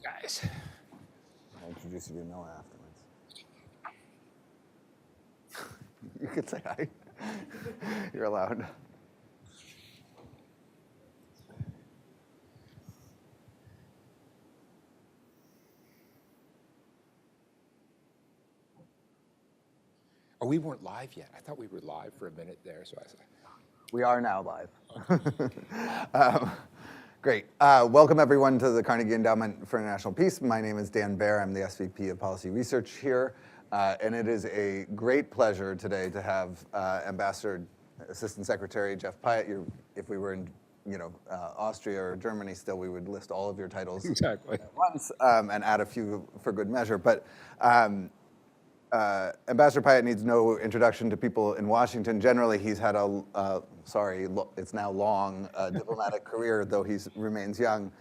guys. I'll introduce you to Noah afterwards. You could say hi. You're allowed. Oh, we weren't live yet. I thought we were live for a minute there, so I said. We are now live. Great. Welcome, everyone, to the Carnegie Endowment for International Peace. My name is Dan Baer. I'm the SVP of Policy Research here. And it is a great pleasure today to have Ambassador Assistant Secretary Jeff Pyatt. If we were in Austria or Germany still, we would list all of your titles Exactly. at once and add a few for good measure. But Ambassador Pyatt needs no introduction to people in Washington. Generally, he's had it's now long diplomatic career, though he remains young,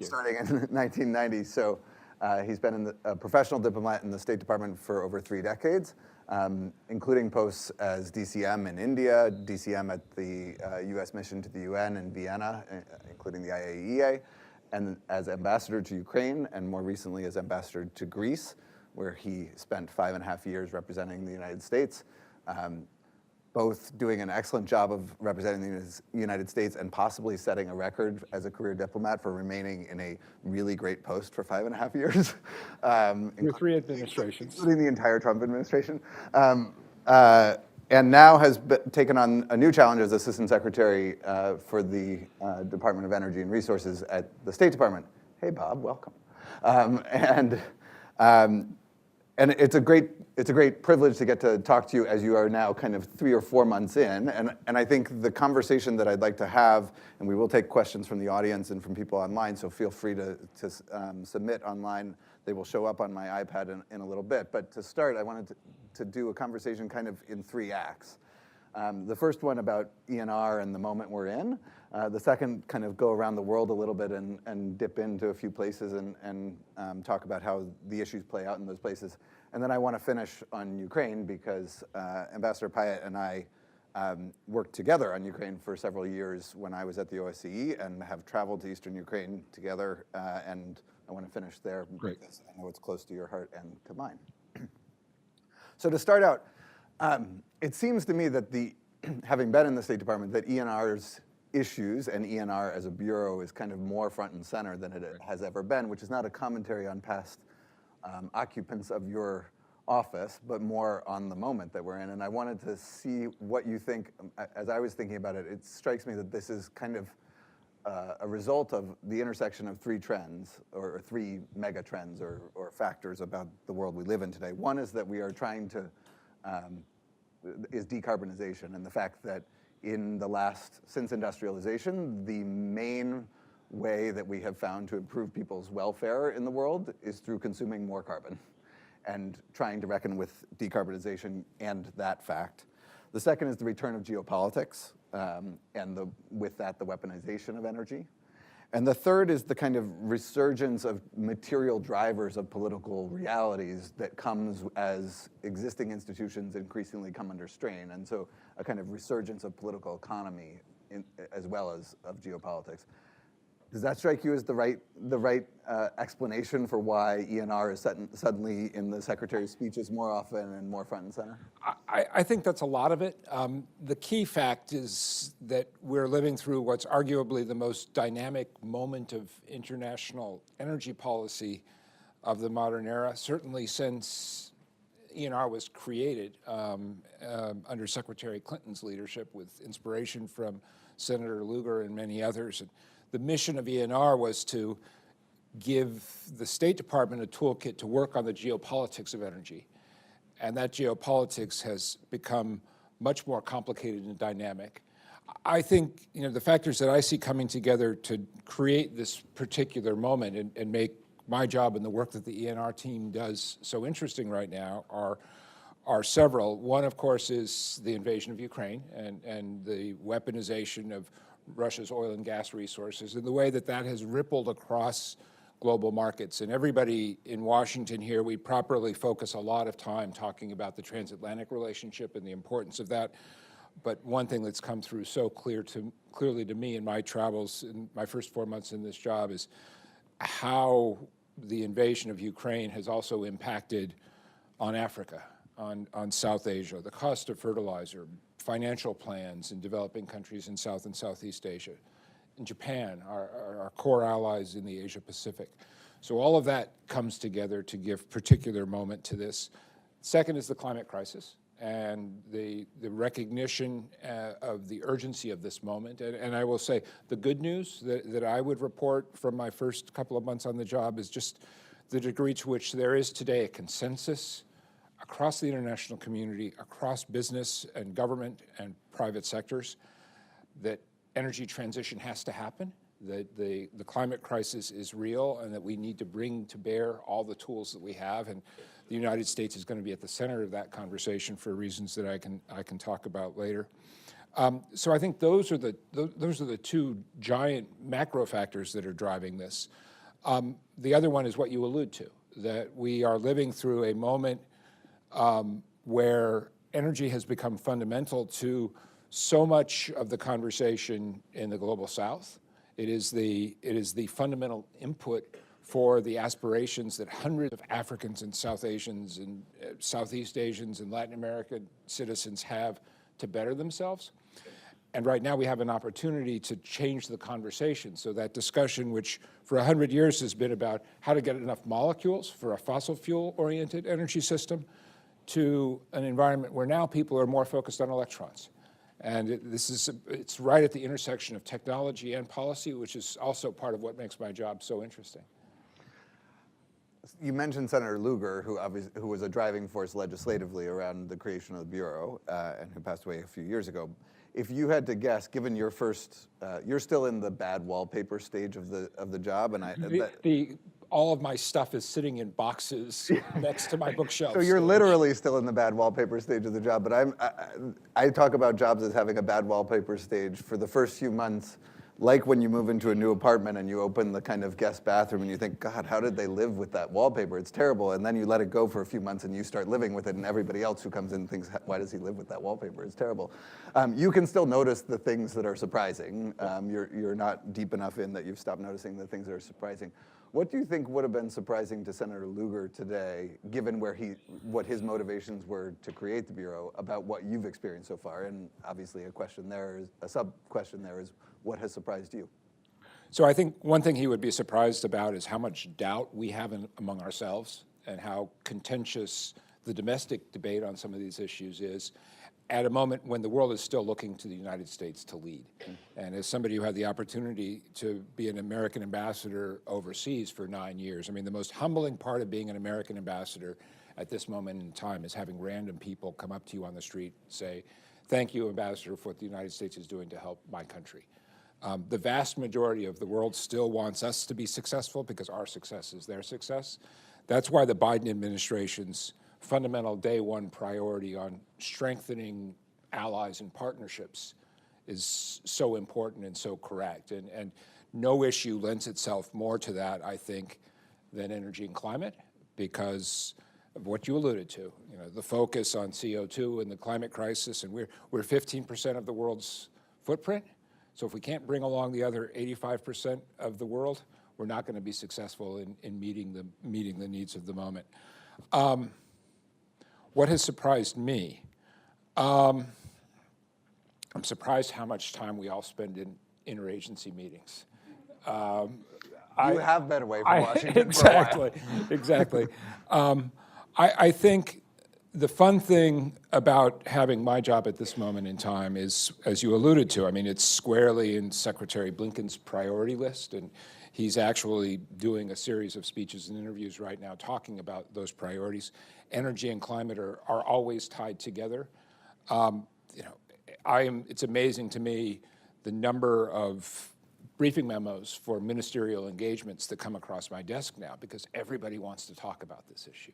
starting in 1990. So he's been a professional diplomat in the State Department for over 3 decades, including posts as DCM in India, DCM at the U.S. mission to the UN in Vienna, including the IAEA, and as ambassador to Ukraine, and more recently as ambassador to Greece, where he spent 5.5 years representing the United States, both doing an excellent job of representing the United States and possibly setting a record as a career diplomat for remaining in a really great post for 5.5 years. Through 3 administrations. Including the entire Trump administration. And now has taken on a new challenge as Assistant Secretary for the Department of Energy and Resources at the State Department. Hey, Bob, welcome. And it's a great privilege to get to talk to you as you are now kind of 3 or 4 months in. And I think the conversation that I'd like to have, and we will take questions from the audience and from people online, so feel free to submit online. They will show up on my iPad in a little bit. But to start, I wanted to do a conversation kind of in 3 acts. The first one about ENR and the moment we're in. The second, kind of go around the world a little bit and dip into a few places and talk about how the issues play out in those places. And then I want to finish on Ukraine because Ambassador Pyatt and I worked together on Ukraine for several years when I was at the OSCE and have traveled to Eastern Ukraine together. And I want to finish there because I know it's close to your heart and to mine. So to start out, it seems to me that having been in the State Department, that ENR's issues and ENR as a bureau is kind of more front and center than it has ever been, which is not a commentary on past occupants of your office, but more on the moment that we're in. And I wanted to see what you think. As I was thinking about it, it strikes me that this is kind of a result of the intersection of 3 trends, or 3 mega trends or factors about the world we live in today. One is that we are trying to is decarbonization, and the fact that since industrialization, the main way that we have found to improve people's welfare in the world is through consuming more carbon and trying to reckon with decarbonization and that fact. The second is the return of geopolitics, and with that, the weaponization of energy. And the third is the kind of resurgence of material drivers of political realities that comes as existing institutions increasingly come under strain. And so a kind of resurgence of political economy as well as of geopolitics. Does that strike you as the right explanation for why ENR is suddenly in the Secretary's speeches more often and more front and center? I think that's a lot of it. The key fact is that we're living through what's arguably the most dynamic moment of international energy policy of the modern era, certainly since ENR was created under Secretary Clinton's leadership with inspiration from Senator Lugar and many others. And the mission of ENR was to give the State Department a toolkit to work on the geopolitics of energy. And that geopolitics has become much more complicated and dynamic. I think the factors that I see coming together to create this particular moment and make my job and the work that the ENR team does so interesting right now are several. One, of course, is the invasion of Ukraine and the weaponization of Russia's oil and gas resources, and the way that has rippled across global markets. And everybody in Washington here, we properly focus a lot of time talking about the transatlantic relationship and the importance of that. But one thing that's come through so clearly to me in my travels in my first 4 months in this job is how the invasion of Ukraine has also impacted on Africa, on South Asia, the cost of fertilizer, financial plans in developing countries in South and Southeast Asia, in Japan, our core allies in the Asia Pacific. So all of that comes together to give particular moment to this. Second is the climate crisis and the recognition of the urgency of this moment. And I will say the good news that I would report from my first couple of months on the job is just the degree to which there is today a consensus across the international community, across business and government and private sectors, that energy transition has to happen, that the climate crisis is real, and that we need to bring to bear all the tools that we have. And the United States is going to be at the center of that conversation for reasons that I can talk about later. So I think those are the two giant macro factors that are driving this. The other one is what you allude to, that we are living through a moment where energy has become fundamental to so much of the conversation in the global South. It is the fundamental input for the aspirations that hundreds of Africans and South Asians and Southeast Asians and Latin American citizens have to better themselves. And right now we have an opportunity to change the conversation. So that discussion, which for 100 years has been about how to get enough molecules for a fossil fuel-oriented energy system, to an environment where now people are more focused on electrons. And it's right at the intersection of technology and policy, which is also part of what makes my job so interesting. You mentioned Senator Lugar, who was a driving force legislatively around the creation of the Bureau, and who passed away a few years ago. If you had to guess, given your you're still in the bad wallpaper stage of the job, and all of my stuff is sitting in boxes next to my bookshelf. So you're literally still in the bad wallpaper stage of the job, but I talk about jobs as having a bad wallpaper stage for the first few months, like when you move into a new apartment and you open the kind of guest bathroom and you think, God, how did they live with that wallpaper? It's terrible. And then you let it go for a few months and you start living with it, and everybody else who comes in thinks, why does he live with that wallpaper? It's terrible. You can still notice the things that are surprising. You're not deep enough in that you've stopped noticing the things that are surprising. What do you think would have been surprising to Senator Lugar today, given what his motivations were to create the Bureau, about what you've experienced so far? And obviously a sub-question there is, what has surprised you? So I think one thing he would be surprised about is how much doubt we have among ourselves and how contentious the domestic debate on some of these issues is, at a moment when the world is still looking to the United States to lead. And as somebody who had the opportunity to be an American ambassador overseas for 9 years, I mean, the most humbling part of being an American ambassador at this moment in time is having random people come up to you on the street and say, thank you, Ambassador, for what the United States is doing to help my country. The vast majority of the world still wants us to be successful because our success is their success. That's why the Biden administration's fundamental day one priority on strengthening allies and partnerships is so important and so correct. And no issue lends itself more to that, I think, than energy and climate, because of what you alluded to, the focus on CO2 and the climate crisis, and we're 15% of the world's footprint. So if we can't bring along the other 85% of the world, we're not going to be successful in meeting the needs of the moment. What has surprised me? I'm surprised how much time we all spend in interagency meetings. You have been away from Washington exactly, for a while. Exactly. I think the fun thing about having my job at this moment in time is, as you alluded to, I mean, it's squarely in Secretary Blinken's priority list, and he's actually doing a series of speeches and interviews right now talking about those priorities. Energy and climate are always tied together. It's amazing to me the number of briefing memos for ministerial engagements that come across my desk now, because everybody wants to talk about this issue.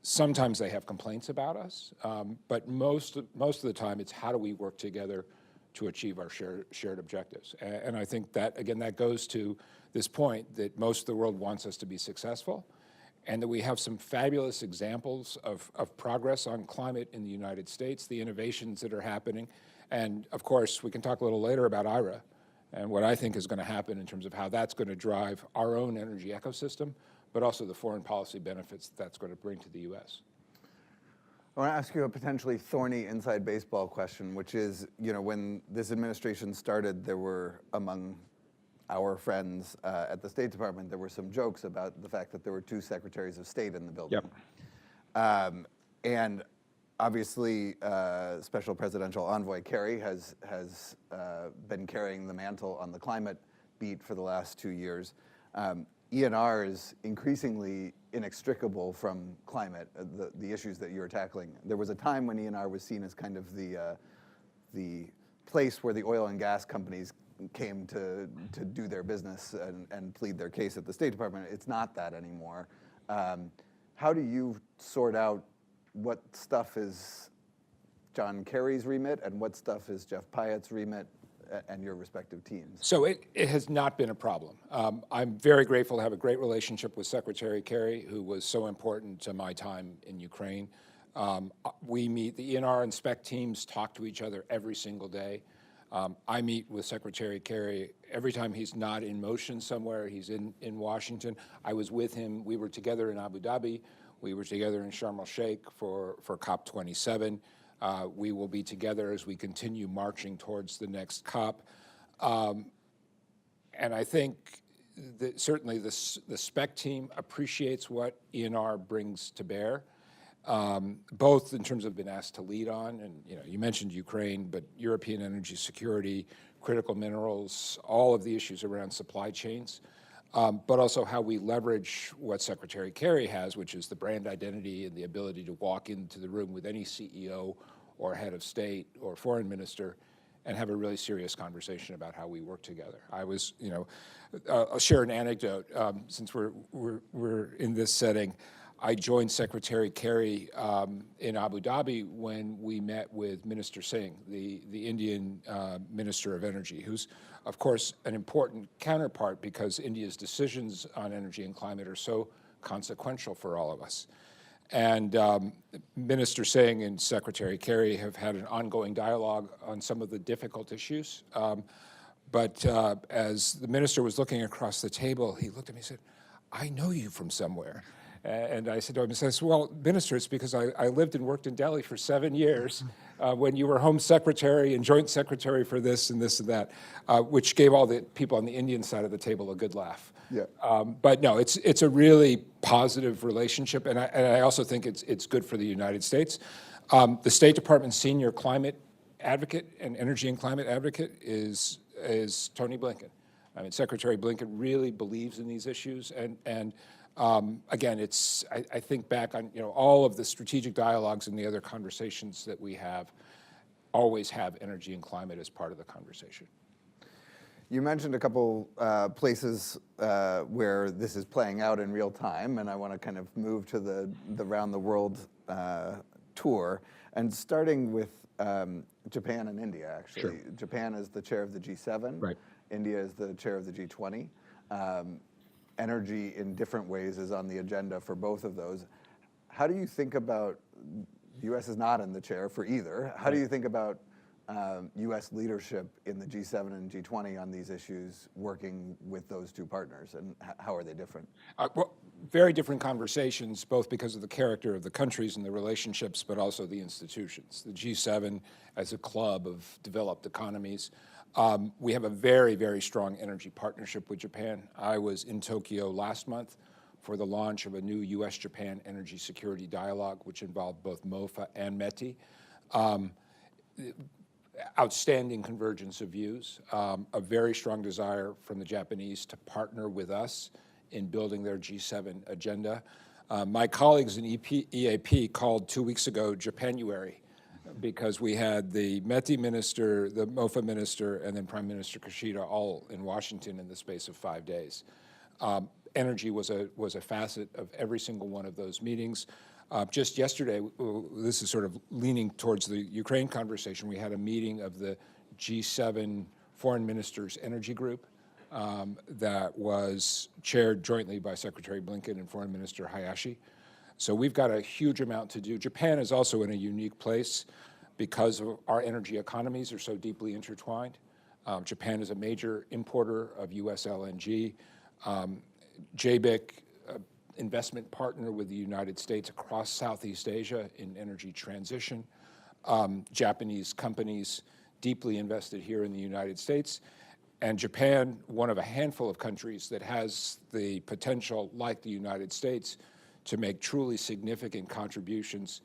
Sometimes they have complaints about us, but most of the time it's how do we work together to achieve our shared objectives. And I think that, again, that goes to this point that most of the world wants us to be successful, and that we have some fabulous examples of progress on climate in the United States, the innovations that are happening. And of course, we can talk a little later about IRA and what I think is going to happen in terms of how that's going to drive our own energy ecosystem. but also the foreign policy benefits that's going to bring to the U.S. I want to ask you a potentially thorny inside baseball question, which is, when this administration started, there were, among our friends at the State Department, there were some jokes about the fact that there were 2 secretaries of state in the building. Yep. And obviously, Special Presidential Envoy Kerry has been carrying the mantle on the climate beat for the last 2 years. ENR is increasingly inextricable from climate, the issues that you're tackling. There was a time when ENR was seen as kind of the place where the oil and gas companies came to do their business and plead their case at the State Department. It's not that anymore. How do you sort out what stuff is John Kerry's remit and what stuff is Jeff Pyatt's remit and your respective teams? So it has not been a problem. I'm very grateful to have a great relationship with Secretary Kerry, who was so important to my time in Ukraine. We meet, the ENR and SPEC teams talk to each other every single day. I meet with Secretary Kerry every time he's not in motion somewhere. He's in Washington. I was with him. We were together in Abu Dhabi. We were together in Sharm el-Sheikh for COP27. We will be together as we continue marching towards the next COP. And I think that certainly the SPEC team appreciates what ENR brings to bear, both in terms of been asked to lead on, and you mentioned Ukraine, but European energy security, critical minerals, all of the issues around supply chains, but also how we leverage what Secretary Kerry has, which is the brand identity and the ability to walk into the room with any CEO or head of state or foreign minister and have a really serious conversation about how we work together. I was, I'll share an anecdote since we're in this setting. I joined Secretary Kerry in Abu Dhabi when we met with Minister Singh, the Indian Minister of Energy, who's, of course, an important counterpart because India's decisions on energy and climate are so consequential for all of us. And Minister Singh and Secretary Kerry have had an ongoing dialogue on some of the difficult issues. But as the minister was looking across the table, he looked at me and said, "I know you from somewhere." And I said to him, "Well, Minister, it's because I lived and worked in Delhi for 7 years when you were Home Secretary and Joint Secretary for this and this and that," which gave all the people on the Indian side of the table a good laugh. Yeah. But no, it's a really positive relationship, and I also think it's good for the United States. The State Department's senior climate advocate and energy and climate advocate is Tony Blinken. I mean, Secretary Blinken really believes in these issues, and again, I think back on all of the strategic dialogues and the other conversations that we have always have energy and climate as part of the conversation. You mentioned a couple places where this is playing out in real time, and I want to kind of move to the round the world tour, and starting with Japan and India, actually. Sure. Japan is the chair of the G7. Right. India is the chair of the G20. Energy in different ways is on the agenda for both of those. How do you think about, the U.S. is not in the chair for either, how do you think about U.S. leadership in the G7 and G20 on these issues, working with those two partners, and how are they different? Well, very different conversations, both because of the character of the countries and the relationships, but also the institutions. The G7 as a club of developed economies. We have a very, very strong energy partnership with Japan. I was in Tokyo last month for the launch of a new U.S.-Japan energy security dialogue, which involved both MOFA and METI. Outstanding convergence of views, a very strong desire from the Japanese to partner with us in building their G7 agenda. My colleagues in EAP called 2 weeks ago Japanuary, because we had the METI minister, the MOFA minister, and then Prime Minister Kishida all in Washington in the space of 5 days. Energy was a facet of every single one of those meetings. Just yesterday, this is sort of leaning towards the Ukraine conversation, we had a meeting of the G7 Foreign Ministers Energy Group that was chaired jointly by Secretary Blinken and Foreign Minister Hayashi. So we've got a huge amount to do. Japan is also in a unique place because of our energy economies are so deeply intertwined. Japan is a major importer of U.S. LNG. JBIC, investment partner with the United States across Southeast Asia in energy transition. Japanese companies deeply invested here in the United States. And Japan, one of a handful of countries that has the potential, like the United States, to make truly significant contributions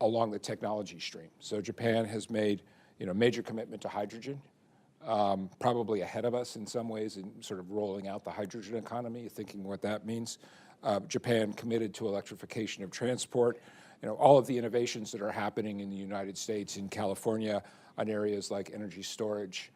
along the technology stream. So Japan has made, major commitment to hydrogen, probably ahead of us in some ways in sort of rolling out the hydrogen economy, thinking what that means. Japan committed to electrification of transport. All of the innovations that are happening in the United States, in California, on areas like energy storage,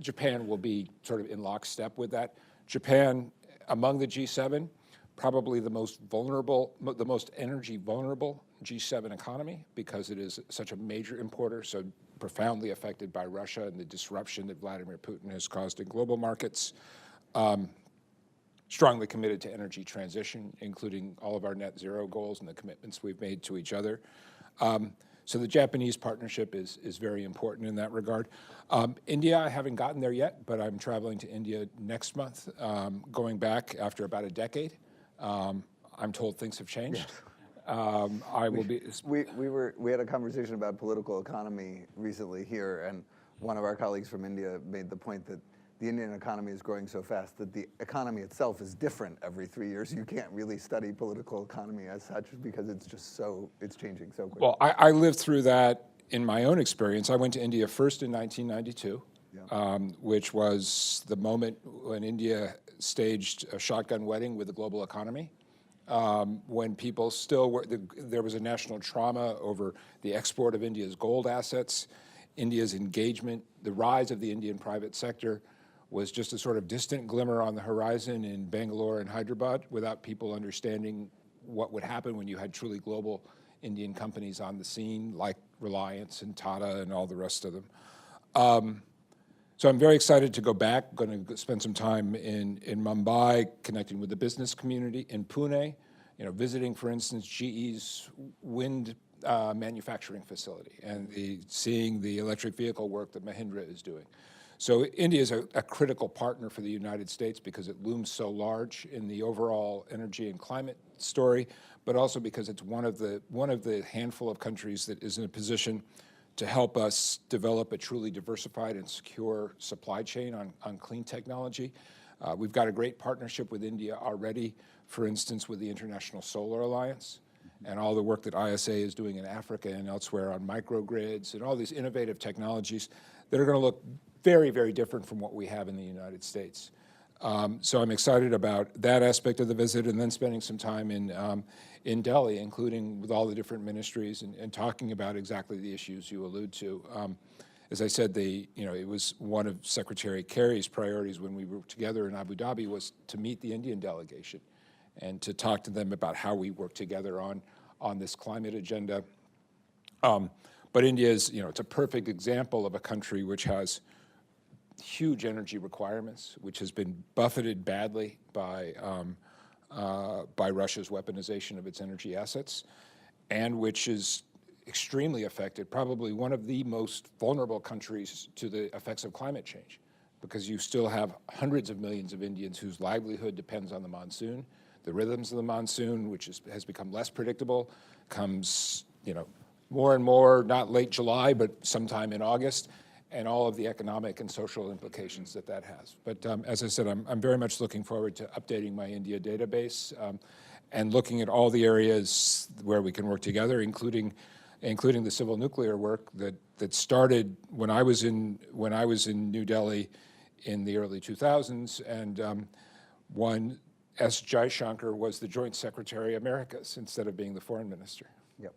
Japan will be sort of in lockstep with that. Japan, among the G7, probably the most vulnerable, the most energy vulnerable G7 economy, because it is such a major importer, so profoundly affected by Russia and the disruption that Vladimir Putin has caused in global markets. Strongly committed to energy transition, including all of our net zero goals and the commitments we've made to each other. So the Japanese partnership is very important in that regard. India, I haven't gotten there yet, but I'm traveling to India next month, going back after about a decade. I'm told things have changed. I will be. We had a conversation about political economy recently here, and one of our colleagues from India made the point that the Indian economy is growing so fast that the economy itself is different every 3 years. You can't really study political economy as such because it's changing so quickly. Well, I lived through that in my own experience. I went to India first in 1992, which was the moment when India staged a shotgun wedding with the global economy. When people still were, there was a national trauma over the export of India's gold assets, India's engagement, the rise of the Indian private sector was just a sort of distant glimmer on the horizon in Bangalore and Hyderabad without people understanding what would happen when you had truly global Indian companies on the scene, like Reliance and Tata and all the rest of them. So I'm very excited to go back, going to spend some time in Mumbai, connecting with the business community, in Pune, visiting, for instance, GE's wind manufacturing facility and seeing the electric vehicle work that Mahindra is doing. So India is a critical partner for the United States because it looms so large in the overall energy and climate story, but also because it's one of the handful of countries that is in a position to help us develop a truly diversified and secure supply chain on clean technology. We've got a great partnership with India already, for instance, with the International Solar Alliance and all the work that ISA is doing in Africa and elsewhere on microgrids and all these innovative technologies that are going to look very, very different from what we have in the United States. So I'm excited about that aspect of the visit, and then spending some time in Delhi, including with all the different ministries and talking about exactly the issues you allude to. As I said, it was one of Secretary Kerry's priorities when we were together in Abu Dhabi was to meet the Indian delegation and to talk to them about how we work together on this climate agenda. But India is, it's a perfect example of a country which has huge energy requirements, which has been buffeted badly by Russia's weaponization of its energy assets, and which is extremely affected, probably one of the most vulnerable countries to the effects of climate change, because you still have hundreds of millions of Indians whose livelihood depends on the monsoon. The rhythms of the monsoon, which has become less predictable, comes, more and more, not late July, but sometime in August, and all of the economic and social implications that has. But as I said, I'm very much looking forward to updating my India database and looking at all the areas where we can work together, including the civil nuclear work that started when I was in New Delhi in the early 2000s, and one S. Jaishankar was the Joint Secretary Americas instead of being the Foreign Minister. Yep.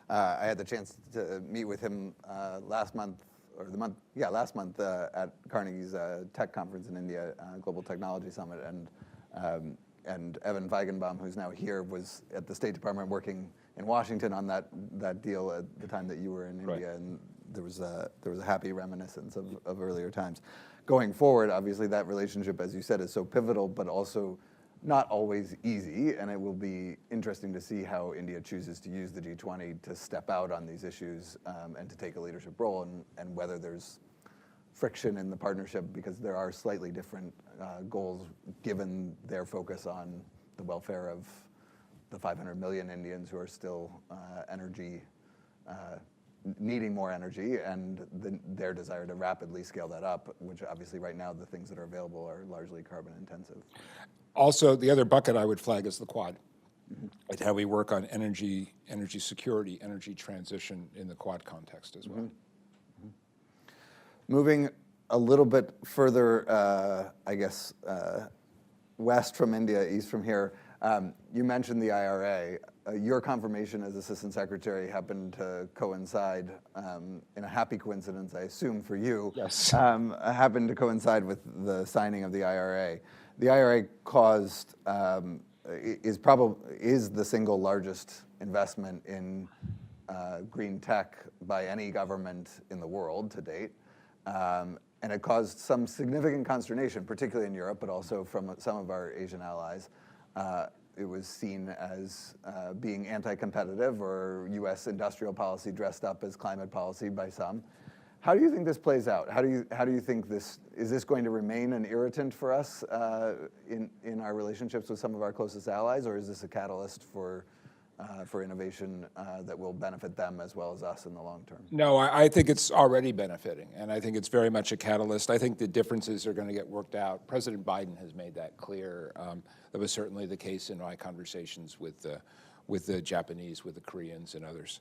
I had the chance to meet with him last month at Carnegie's tech conference in India, Global Technology Summit, and Evan Feigenbaum, who's now here, was at the State Department working in Washington on that deal at the time that you were in India, and there was a happy reminiscence of earlier times. Going forward, obviously that relationship, as you said, is so pivotal, but also not always easy, and it will be interesting to see how India chooses to use the G20 to step out on these issues and to take a leadership role, and whether there's friction in the partnership because there are slightly different goals given their focus on the welfare of the 500 million Indians who are still needing more energy, and their desire to rapidly scale that up, which obviously right now the things that are available are largely carbon intensive. Also, the other bucket I would flag is the Quad. It's how we work on energy security, energy transition in the Quad context as well. Moving a little bit further, I guess, west from India, east from here, you mentioned the IRA. Your confirmation as Assistant Secretary happened to coincide, in a happy coincidence, I assume for you, yes. Happened to coincide with the signing of the IRA. The IRA caused, is the single largest investment in green tech by any government in the world to date. And it caused some significant consternation, particularly in Europe, but also from some of our Asian allies. It was seen as being anti-competitive or U.S. industrial policy dressed up as climate policy by some. How do you think this plays out? How do you think is this going to remain an irritant for us in our relationships with some of our closest allies, or is this a catalyst for innovation that will benefit them as well as us in the long term? No, I think it's already benefiting, and I think it's very much a catalyst. I think the differences are going to get worked out. President Biden has made that clear. That was certainly the case in my conversations with the Japanese, with the Koreans, and others.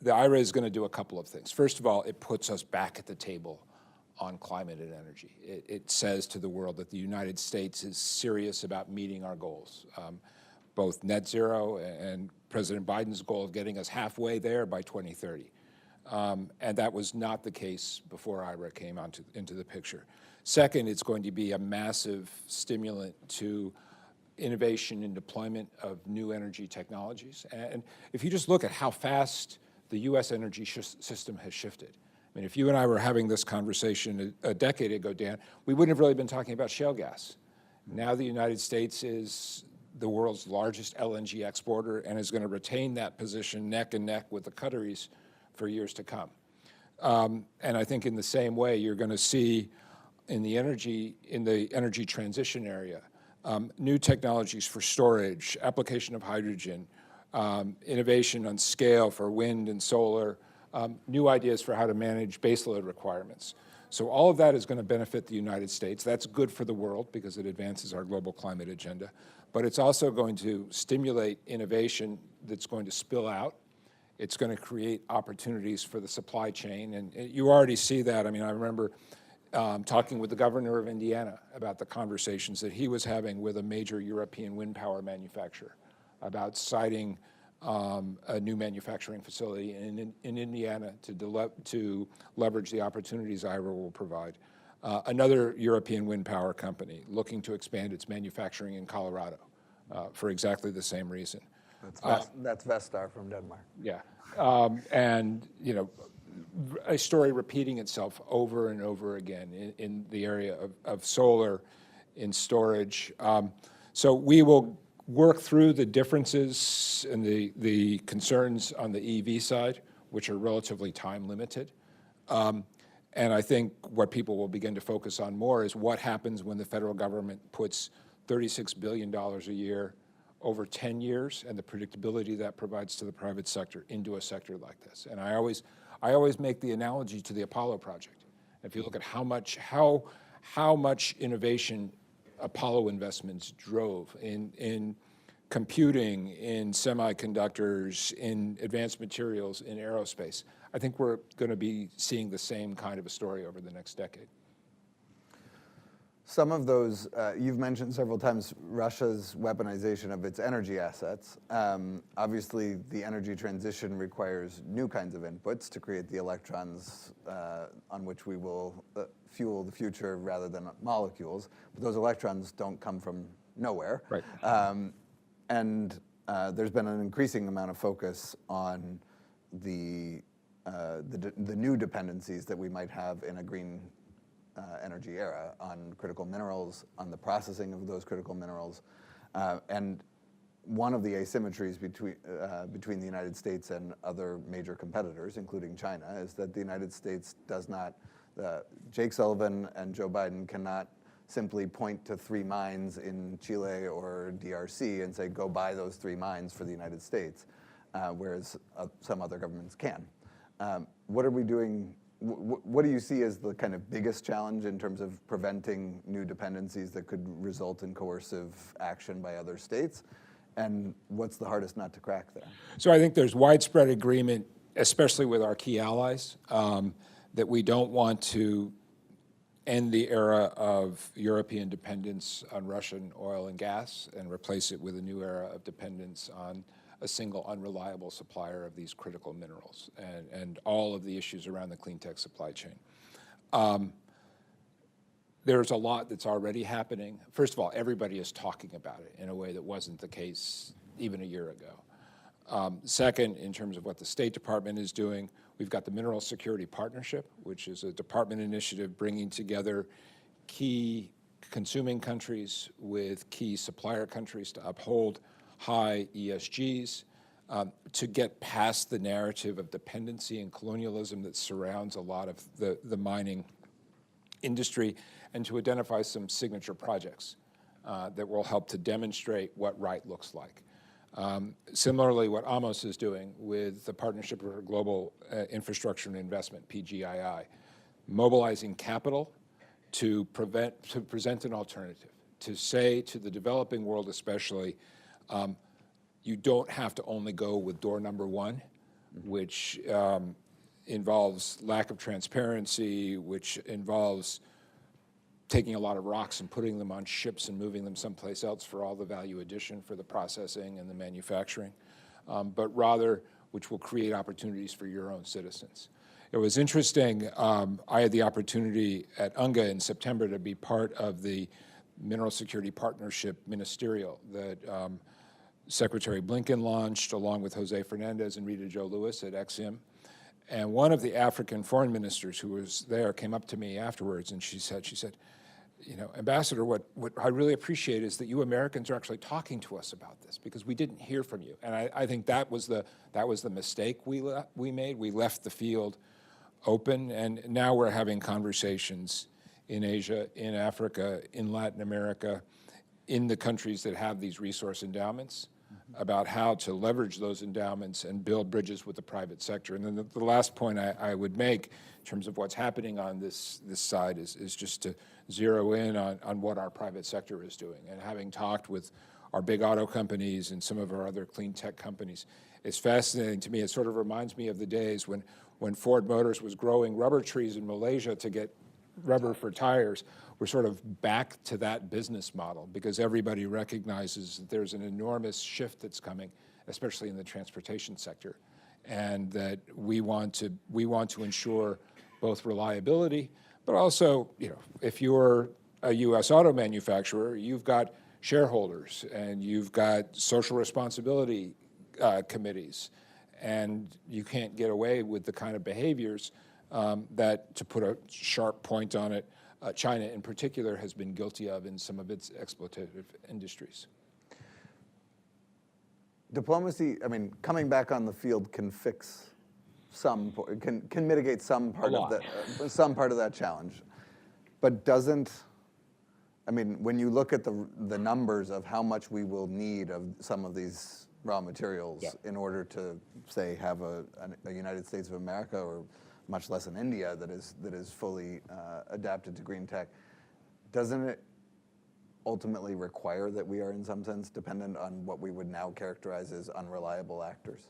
The IRA is going to do a couple of things. First of all, it puts us back at the table on climate and energy. It says to the world that the United States is serious about meeting our goals. Both net zero and President Biden's goal of getting us halfway there by 2030. And that was not the case before IRA came into the picture. Second, it's going to be a massive stimulant to innovation and deployment of new energy technologies. And if you just look at how fast the U.S. energy system has shifted. I mean, if you and I were having this conversation a decade ago, Dan, we wouldn't have really been talking about shale gas. Now the United States is the world's largest LNG exporter and is going to retain that position neck and neck with the Qataris for years to come. And I think in the same way, you're going to see in the energy transition area, new technologies for storage, application of hydrogen, innovation on scale for wind and solar, new ideas for how to manage baseload requirements. So all of that is going to benefit the United States. That's good for the world because it advances our global climate agenda. But it's also going to stimulate innovation that's going to spill out. It's going to create opportunities for the supply chain. And you already see that. I mean, I remember talking with the governor of Indiana about the conversations that he was having with a major European wind power manufacturer about siting a new manufacturing facility in Indiana to leverage the opportunities IRA will provide. Another European wind power company looking to expand its manufacturing in Colorado for exactly the same reason. That's Vestar from Denmark. Yeah, and you know, a story repeating itself over and over again in the area of solar, in storage. So we will work through the differences and the concerns on the EV side, which are relatively time limited. And I think what people will begin to focus on more is what happens when the federal government puts $36 billion a year over 10 years and the predictability that provides to the private sector into a sector like this. And I always make the analogy to the Apollo project. If you look at how much innovation Apollo investments drove in computing, in semiconductors, in advanced materials, in aerospace, I think we're going to be seeing the same kind of a story over the next decade. Some of those, you've mentioned several times Russia's weaponization of its energy assets. Obviously, the energy transition requires new kinds of inputs to create the electrons on which we will fuel the future rather than molecules. But those electrons don't come from nowhere. Right. And there's been an increasing amount of focus on the new dependencies that we might have in a green energy era, on critical minerals, on the processing of those critical minerals. And one of the asymmetries between the United States and other major competitors, including China, is that the United States does not, Jake Sullivan and Joe Biden cannot simply point to 3 mines in Chile or DRC and say, go buy those 3 mines for the United States, whereas some other governments can. What are we doing? What do you see as the kind of biggest challenge in terms of preventing new dependencies that could result in coercive action by other states? And what's the hardest nut to crack there? So I think there's widespread agreement, especially with our key allies, that we don't want to end the era of European dependence on Russian oil and gas and replace it with a new era of dependence on a single unreliable supplier of these critical minerals and all of the issues around the clean tech supply chain. There's a lot that's already happening. First of all, everybody is talking about it in a way that wasn't the case even a year ago. Second, in terms of what the State Department is doing, we've got the Mineral Security Partnership, which is a department initiative bringing together key consuming countries with key supplier countries to uphold high ESGs, to get past the narrative of dependency and colonialism that surrounds a lot of the mining industry, and to identify some signature projects that will help to demonstrate what right looks like. Similarly, what Amos is doing with the Partnership for Global Infrastructure and Investment, PGII, mobilizing capital to present an alternative, to say to the developing world especially, you don't have to only go with door number 1, which involves lack of transparency, which involves taking a lot of rocks and putting them on ships and moving them someplace else for all the value addition for the processing and the manufacturing, but rather which will create opportunities for your own citizens. It was interesting, I had the opportunity at UNGA in September to be part of the Mineral Security Partnership Ministerial that Secretary Blinken launched along with Jose Fernandez and Rita Jo Lewis at Exim. And one of the African foreign ministers who was there came up to me afterwards and she said, you know, Ambassador, what I really appreciate is that you Americans are actually talking to us about this because we didn't hear from you. And I think that was the mistake we made. We left the field open, and now we're having conversations in Asia, in Africa, in Latin America, in the countries that have these resource endowments, about how to leverage those endowments and build bridges with the private sector. And then the last point I would make in terms of what's happening on this side is just to zero in on what our private sector is doing. And having talked with our big auto companies and some of our other clean tech companies, it's fascinating to me. It sort of reminds me of the days when Ford Motors was growing rubber trees in Malaysia to get rubber for tires. We're sort of back to that business model because everybody recognizes that there's an enormous shift that's coming, especially in the transportation sector, and that we want to ensure both reliability, but also, you know, if you're a U.S. auto manufacturer, you've got shareholders and you've got social responsibility committees, and you can't get away with the kind of behaviors that, to put a sharp point on it, China in particular has been guilty of in some of its exploitative industries. Diplomacy, I mean, coming back on the field can fix can mitigate some part of that challenge, but doesn't. I mean, when you look at the numbers of how much we will need of some of these raw materials in order to, say, have a United States of America, or much less an India that is fully adapted to green tech, doesn't it ultimately require that we are in some sense dependent on what we would now characterize as unreliable actors?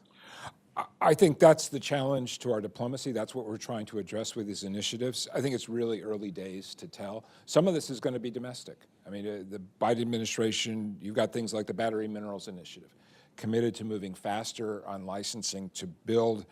I think that's the challenge to our diplomacy. That's what we're trying to address with these initiatives. I think it's really early days to tell. Some of this is going to be domestic. I mean, the Biden administration, you've got things like the Battery Minerals Initiative, committed to moving faster on licensing to build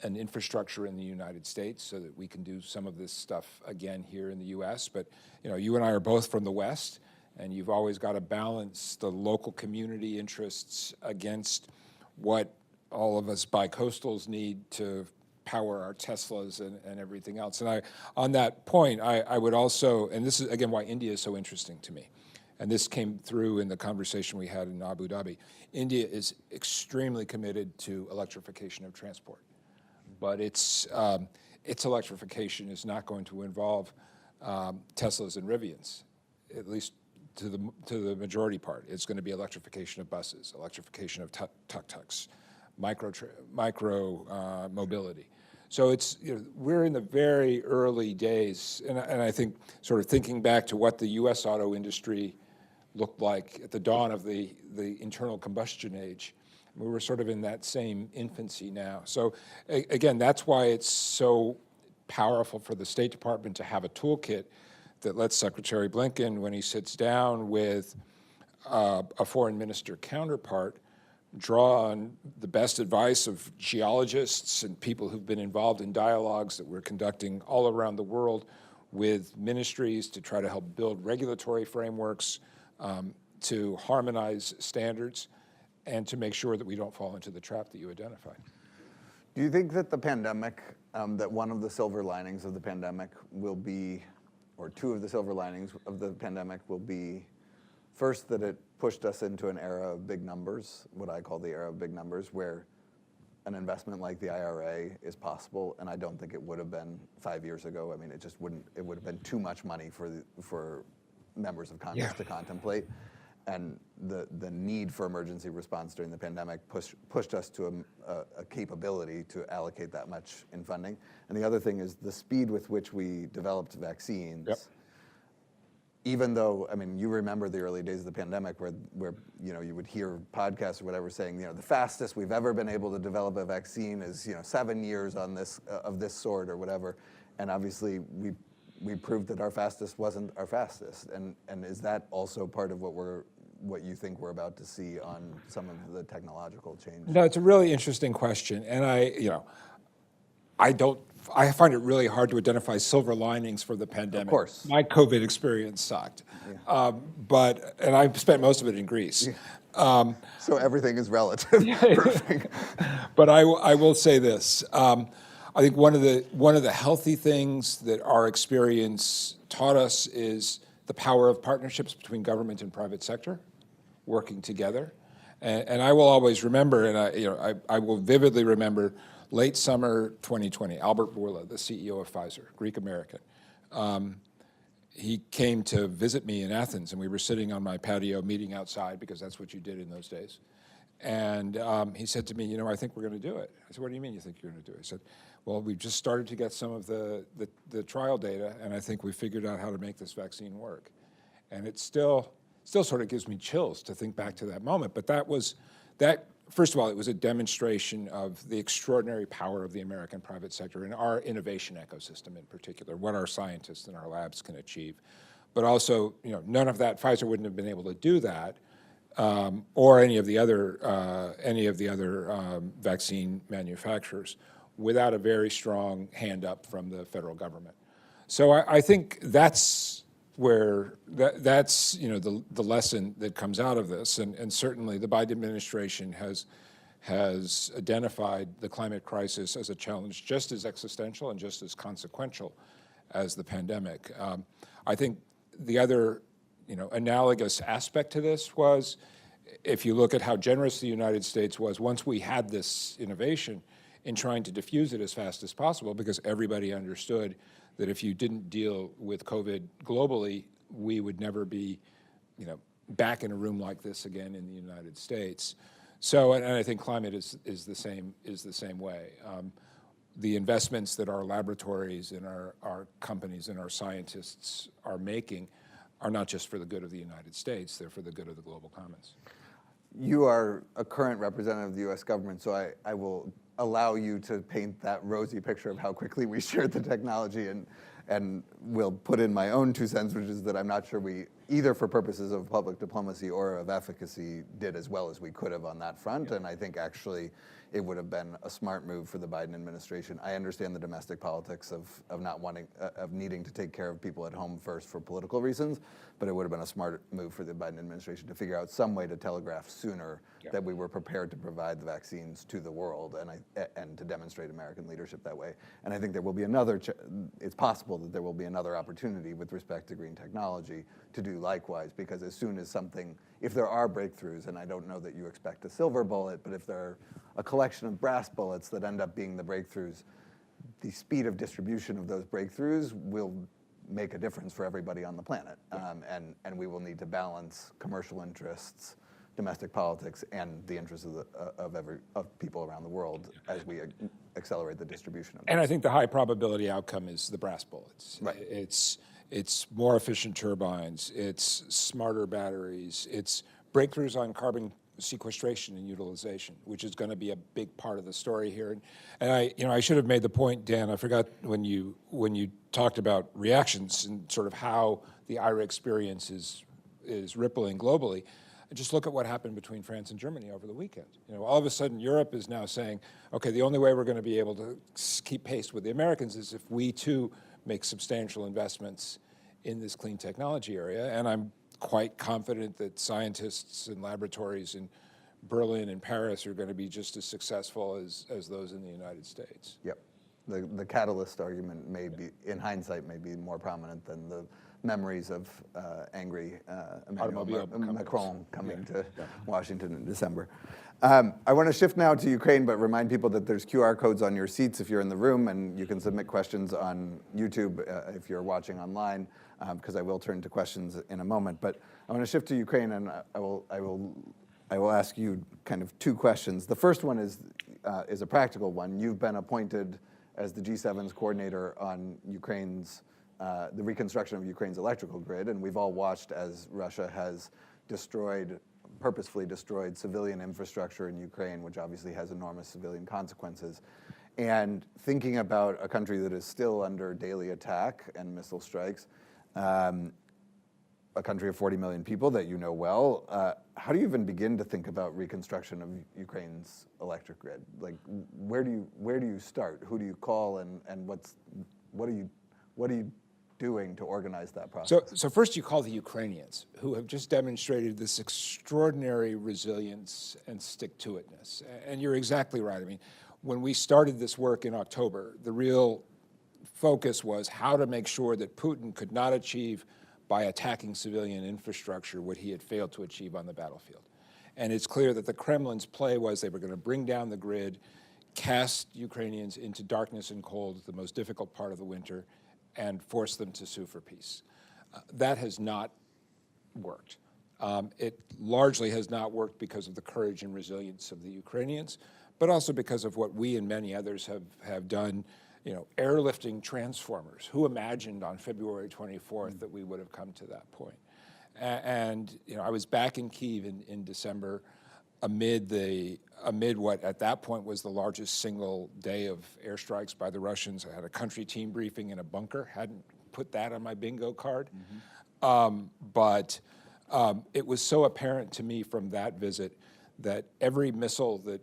an infrastructure in the United States so that we can do some of this stuff again here in the U.S. But, you know, you and I are both from the West, and you've always got to balance the local community interests against what all of us bicoastals need to power our Teslas and everything else. And on that point, I would also, and this is again why India is so interesting to me, and this came through in the conversation we had in Abu Dhabi. India is extremely committed to electrification of transport, but its electrification is not going to involve Teslas and Rivians. at least to the majority part. It's going to be electrification of buses, electrification of tuk-tuks, micro mobility. So it's, we're in the very early days, and I think sort of thinking back to what the U.S. auto industry looked like at the dawn of the internal combustion age, we were sort of in that same infancy now. So again, that's why it's so powerful for the State Department to have a toolkit that lets Secretary Blinken, when he sits down with a foreign minister counterpart, draw on the best advice of geologists and people who've been involved in dialogues that we're conducting all around the world with ministries to try to help build regulatory frameworks, to harmonize standards, and to make sure that we don't fall into the trap that you identified. Do you think that the pandemic, that one of the silver linings of the pandemic will be, or two of the silver linings of the pandemic will be, first, that it pushed us into an era of big numbers, what I call the era of big numbers, where an investment like the IRA is possible, and I don't think it would have been 5 years ago. I mean, it just wouldn't, it would have been too much money for members of Congress to contemplate. And the need for emergency response during the pandemic pushed us to a capability to allocate that much in funding. And the other thing is the speed with which we developed vaccines. Yep. Even though, I mean, you remember the early days of the pandemic where you would hear podcasts or whatever saying, the fastest we've ever been able to develop a vaccine is 7 years on this of this sort or whatever. And obviously we proved that our fastest wasn't our fastest. And is that also part of what you think we're about to see on some of the technological change? No, it's a really interesting question, and I find it really hard to identify silver linings for the pandemic. Of course. My COVID experience sucked. Yeah. And I spent most of it in Greece. Yeah. So everything is relative. Perfect. But I will say this. I think one of the healthy things that our experience taught us is the power of partnerships between government and private sector working together. And I will always remember, and I will vividly remember, late summer 2020, Albert Bourla, the CEO of Pfizer, Greek-American, he came to visit me in Athens, and we were sitting on my patio meeting outside, because that's what you did in those days. And he said to me, I think we're going to do it. I said, what do you mean you think you're going to do it? He said, well, we've just started to get some of the trial data, and I think we figured out how to make this vaccine work. And it still sort of gives me chills to think back to that moment. But first of all, it was a demonstration of the extraordinary power of the American private sector and our innovation ecosystem in particular, what our scientists and our labs can achieve. But also, none of that, Pfizer wouldn't have been able to do that, or any of the other vaccine manufacturers, without a very strong hand up from the federal government. So I think that's where that's the lesson that comes out of this, and certainly the Biden administration has identified the climate crisis as a challenge just as existential and just as consequential as the pandemic. I think the other analogous aspect to this was, if you look at how generous the United States was once we had this innovation, in trying to diffuse it as fast as possible, because everybody understood that if you didn't deal with COVID globally, we would never be, back in a room like this again in the United States. So, and I think climate is the same way. The investments that our laboratories and our companies and our scientists are making are not just for the good of the United States, they're for the good of the global commons. You are a current representative of the U.S. government, so I will allow you to paint that rosy picture of how quickly we shared the technology, and will put in my own 2 cents, which is that I'm not sure we, either for purposes of public diplomacy or of efficacy, did as well as we could have on that front. Yeah. And I think actually it would have been a smart move for the Biden administration. I understand the domestic politics of not wanting, of needing to take care of people at home first for political reasons, but it would have been a smart move for the Biden administration to figure out some way to telegraph sooner that we were prepared to provide the vaccines to the world, and to demonstrate American leadership that way. And I think there will be another, it's possible that there will be another opportunity with respect to green technology to do likewise, because as soon as something, if there are breakthroughs, and I don't know that you expect a silver bullet, but if there are a collection of brass bullets that end up being the breakthroughs, the speed of distribution of those breakthroughs will make a difference for everybody on the planet. And we will need to balance commercial interests, domestic politics, and the interests of people around the world as we accelerate the distribution of And I think the high probability outcome is the brass bullets. Right. It's more efficient turbines, it's smarter batteries, it's breakthroughs on carbon sequestration and utilization, which is going to be a big part of the story here. And I should have made the point, Dan. I forgot when you talked about reactions and sort of how the IRA experience is rippling globally. Just look at what happened between France and Germany over the weekend. All of a sudden, Europe is now saying, okay, the only way we're going to be able to keep pace with the Americans is if we too make substantial investments in this clean technology area. And I'm quite confident that scientists and laboratories in Berlin and Paris are going to be just as successful as those in the United States. Yep. The catalyst argument may be, in hindsight, may be more prominent than the memories of angry Emmanuel Macron coming to Washington in December. I want to shift now to Ukraine, but remind people that there's QR codes on your seats if you're in the room, and you can submit questions on YouTube if you're watching online, because I will turn to questions in a moment. But I want to shift to Ukraine, and I will ask you kind of two questions. The first one is a practical one. You've been appointed as the G7's coordinator on Ukraine's the reconstruction of Ukraine's electrical grid, and we've all watched as Russia has purposefully destroyed civilian infrastructure in Ukraine, which obviously has enormous civilian consequences. And thinking about a country that is still under daily attack and missile strikes, a country of 40 million people that you know well, how do you even begin to think about reconstruction of Ukraine's electric grid? Like, where do you start? Who do you call, and what are you doing to organize that process? So first you call the Ukrainians, who have just demonstrated this extraordinary resilience and stick-to-itness. And you're exactly right. I mean, when we started this work in October, the real focus was how to make sure that Putin could not achieve by attacking civilian infrastructure what he had failed to achieve on the battlefield. And it's clear that the Kremlin's play was they were going to bring down the grid, cast Ukrainians into darkness and cold, the most difficult part of the winter, and force them to sue for peace. That has not worked. It largely has not worked because of the courage and resilience of the Ukrainians, but also because of what we and many others have done, airlifting transformers. Who imagined on February 24th that we would have come to that point? And I was back in Kyiv in December amid what at that point was the largest single day of airstrikes by the Russians. I had a country team briefing in a bunker. Hadn't put that on my bingo card. But it was so apparent to me from that visit that every missile that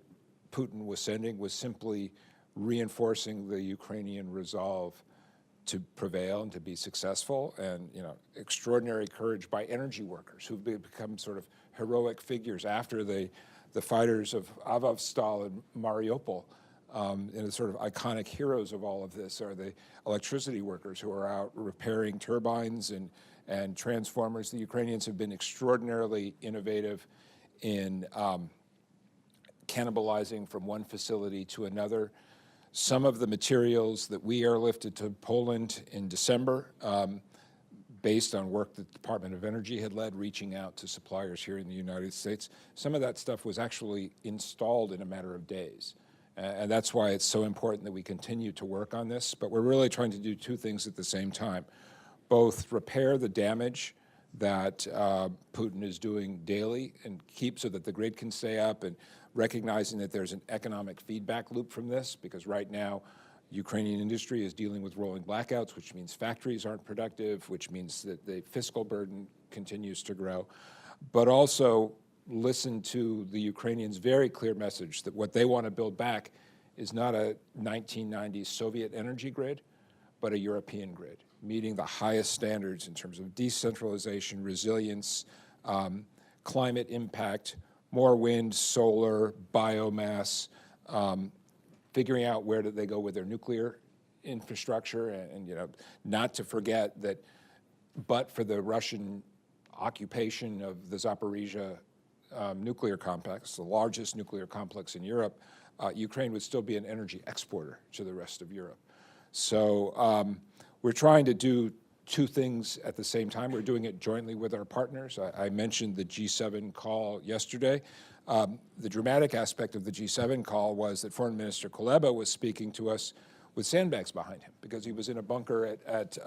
Putin was sending was simply reinforcing the Ukrainian resolve to prevail and to be successful, and extraordinary courage by energy workers who've become sort of heroic figures after the fighters of Azovstal and Mariupol. And the sort of iconic heroes of all of this are the electricity workers who are out repairing turbines and transformers. The Ukrainians have been extraordinarily innovative in cannibalizing from one facility to another. Some of the materials that we airlifted to Poland in December, based on work that the Department of Energy had led, reaching out to suppliers here in the United States, some of that stuff was actually installed in a matter of days. And that's why it's so important that we continue to work on this. But we're really trying to do two things at the same time. Both repair the damage that Putin is doing daily and keep so that the grid can stay up, and recognizing that there's an economic feedback loop from this, because right now Ukrainian industry is dealing with rolling blackouts, which means factories aren't productive, which means that the fiscal burden continues to grow. But also listen to the Ukrainians' very clear message that what they want to build back is not a 1990s Soviet energy grid, but a European grid, meeting the highest standards in terms of decentralization, resilience, climate impact, more wind, solar, biomass, figuring out where do they go with their nuclear infrastructure, and not to forget that, but for the Russian occupation of the Zaporizhia nuclear complex, the largest nuclear complex in Europe, Ukraine would still be an energy exporter to the rest of Europe. So we're trying to do two things at the same time. We're doing it jointly with our partners. I mentioned the G7 call yesterday. The dramatic aspect of the G7 call was that Foreign Minister Kuleba was speaking to us with sandbags behind him because he was in a bunker at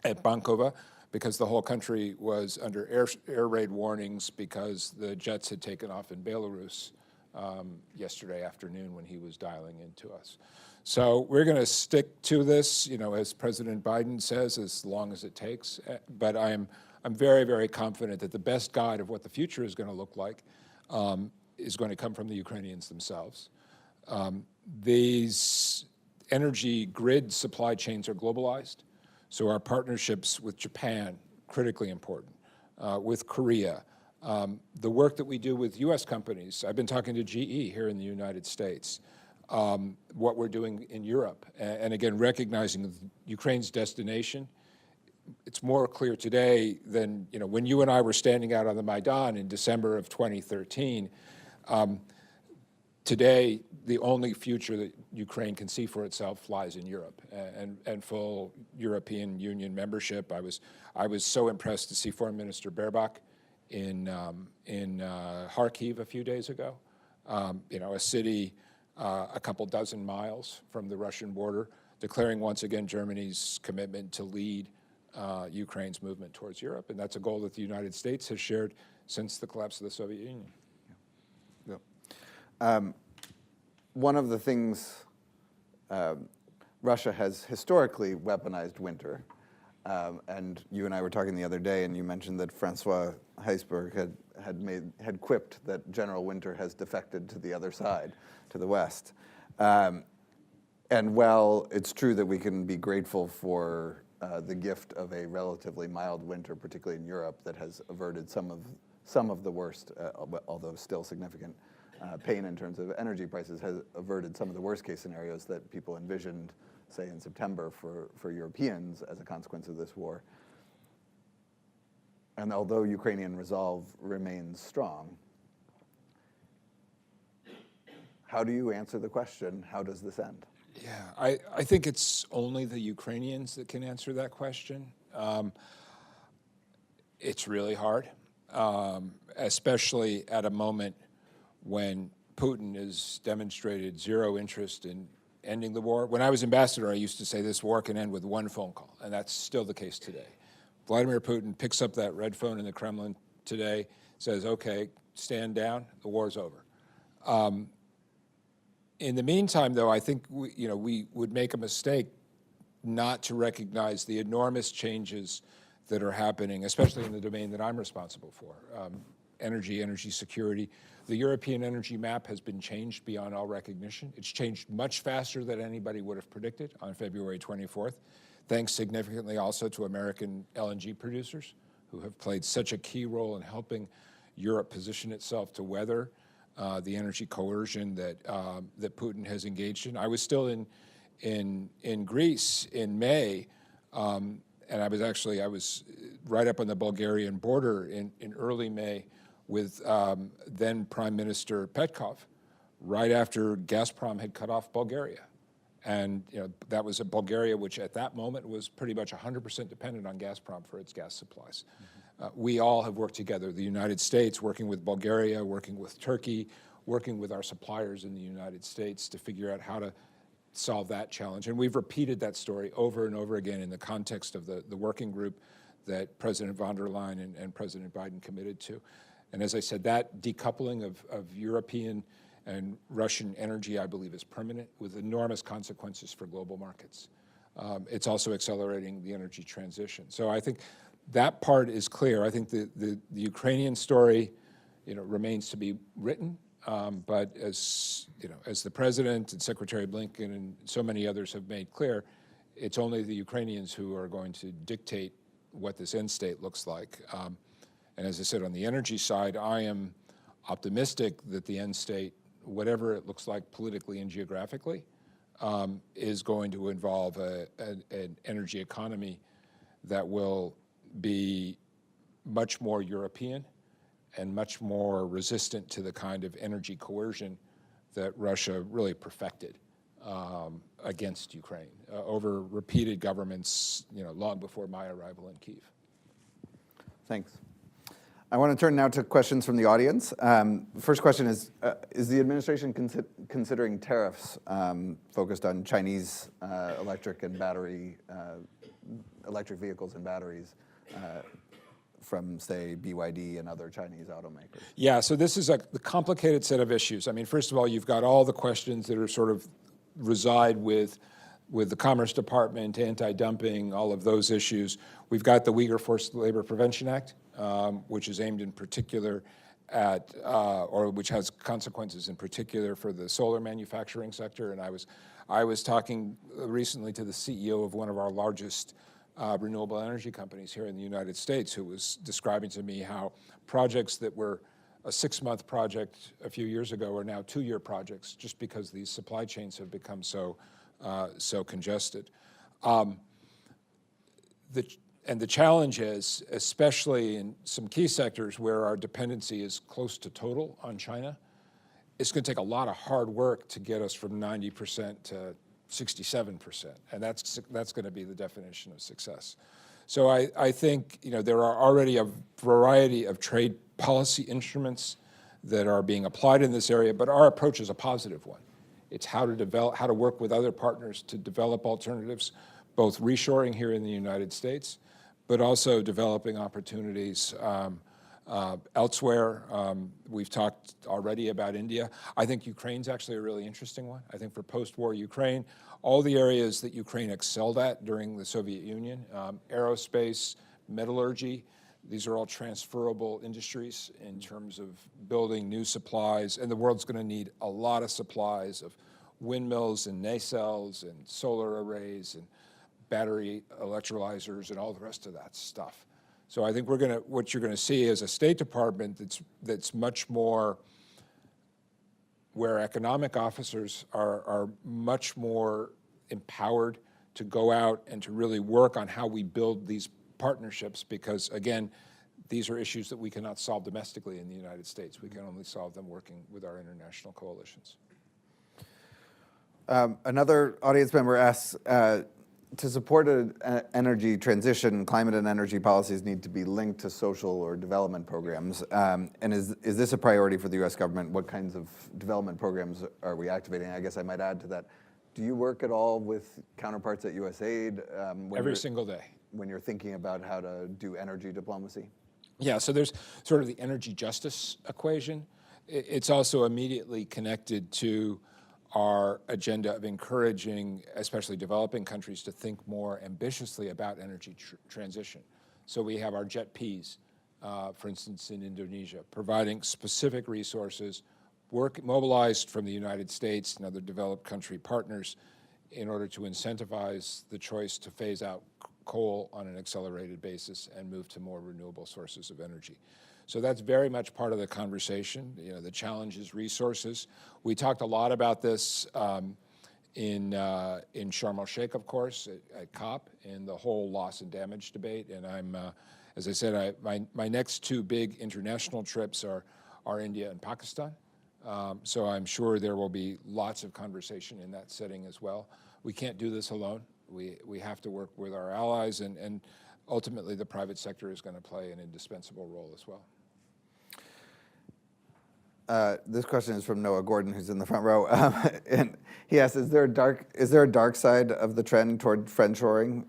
Bankova because the whole country was under air raid warnings because the jets had taken off in Belarus yesterday afternoon when he was dialing into us. So we're going to stick to this, as President Biden says, as long as it takes. But I'm very, very confident that the best guide of what the future is going to look like is going to come from the Ukrainians themselves. These energy grid supply chains are globalized, so our partnerships with Japan, critically important, with Korea, the work that we do with U.S. companies. I've been talking to GE here in the United States, what we're doing in Europe, and again, recognizing Ukraine's destination. It's more clear today than when you and I were standing out on the Maidan in December of 2013. Today, the only future that Ukraine can see for itself lies in Europe and full European Union membership. I was so impressed to see Foreign Minister Baerbock in Kharkiv a few days ago. A city a couple dozen miles from the Russian border, declaring once again Germany's commitment to lead Ukraine's movement towards Europe, and that's a goal that the United States has shared since the collapse of the Soviet Union. One of the things Russia has historically weaponized winter, and you and I were talking the other day, and you mentioned that Francois Heisberg had quipped that General Winter has defected to the other side, to the West. And while it's true that we can be grateful for the gift of a relatively mild winter, particularly in Europe, that has averted some of the worst, although still significant pain in terms of energy prices, has averted some of the worst case scenarios that people envisioned, say in September, for Europeans as a consequence of this war. And although Ukrainian resolve remains strong, how do you answer the question, how does this end? Yeah, I think it's only the Ukrainians that can answer that question. It's really hard, especially at a moment when Putin has demonstrated zero interest in ending the war. When I was ambassador, I used to say this war can end with one phone call, and that's still the case today. Vladimir Putin picks up that red phone in the Kremlin today, says, okay, stand down, the war's over. In the meantime, though, I think we would make a mistake not to recognize the enormous changes that are happening, especially in the domain that I'm responsible for, energy security. The European energy map has been changed beyond all recognition. It's changed much faster than anybody would have predicted on February 24th, thanks significantly also to American LNG producers who have played such a key role in helping Europe position itself to weather the energy coercion that Putin has engaged in. I was still in Greece in May, and I was right up on the Bulgarian border in early May with then Prime Minister Petkov, right after Gazprom had cut off Bulgaria. And that was a Bulgaria which at that moment was pretty much 100% dependent on Gazprom for its gas supplies. We all have worked together, the United States working with Bulgaria, working with Turkey, working with our suppliers in the United States to figure out how to solve that challenge. And we've repeated that story over and over again in the context of the working group that President von der Leyen and President Biden committed to. And as I said, that decoupling of European and Russian energy, I believe, is permanent with enormous consequences for global markets. It's also accelerating the energy transition. So I think that part is clear. I think the Ukrainian story, remains to be written. But as the President and Secretary Blinken and so many others have made clear, it's only the Ukrainians who are going to dictate what this end state looks like. And as I said, on the energy side, I am optimistic that the end state, whatever it looks like politically and geographically, is going to involve an energy economy that will be much more European and much more resistant to the kind of energy coercion that Russia really perfected against Ukraine over repeated governments, long before my arrival in Kyiv. Thanks. I want to turn now to questions from the audience. First question is the administration considering tariffs focused on Chinese electric vehicles and batteries from, say, BYD and other Chinese automakers? Yeah, so this is a complicated set of issues. I mean, first of all, you've got all the questions that are sort of reside with the Commerce Department, anti-dumping, all of those issues. We've got the Uyghur Forced Labor Prevention Act, which is aimed in particular at, or which has consequences in particular for the solar manufacturing sector. And I was talking recently to the CEO of one of our largest renewable energy companies here in the United States, who was describing to me how projects that were a 6-month project a few years ago are now 2-year projects, just because these supply chains have become so congested. The challenge is, especially in some key sectors where our dependency is close to total on China, it's going to take a lot of hard work to get us from 90% to 67%, and that's going to be the definition of success. So I think there are already a variety of trade policy instruments that are being applied in this area, but our approach is a positive one. It's how to work with other partners to develop alternatives, both reshoring here in the United States, but also developing opportunities elsewhere. We've talked already about India. I think Ukraine's actually a really interesting one. I think for post-war Ukraine, all the areas that Ukraine excelled at during the Soviet Union, aerospace, metallurgy, these are all transferable industries in terms of building new supplies, and the world's going to need a lot of supplies of windmills and nacelles and solar arrays and battery electrolyzers and all the rest of that stuff. So I think what you're going to see is a State Department that's much more where economic officers are much more empowered to go out and to really work on how we build these partnerships, because again, these are issues that we cannot solve domestically in the United States. We can only solve them working with our international coalitions. Another audience member asks, to support an energy transition, climate and energy policies need to be linked to social or development programs. And is this a priority for the U.S. government? What kinds of development programs are we activating? I guess I might add to that, do you work at all with counterparts at USAID? Every single day. When you're thinking about how to do energy diplomacy? Yeah, so there's sort of the energy justice equation. It's also immediately connected to our agenda of encouraging, especially developing countries, to think more ambitiously about energy transition. So we have our JET-Ps, for instance, in Indonesia, providing specific resources, mobilized from the United States and other developed country partners in order to incentivize the choice to phase out coal on an accelerated basis and move to more renewable sources of energy. So that's very much part of the conversation. The challenge is resources. We talked a lot about this in Sharm el-Sheikh, of course, at COP, in the whole loss and damage debate. And I'm, as I said, my next 2 big international trips are India and Pakistan. So I'm sure there will be lots of conversation in that setting as well. We can't do this alone. We have to work with our allies, and ultimately the private sector is going to play an indispensable role as well. This question is from Noah Gordon, who's in the front row, and he asks: Is there a dark side of the trend toward friendshoring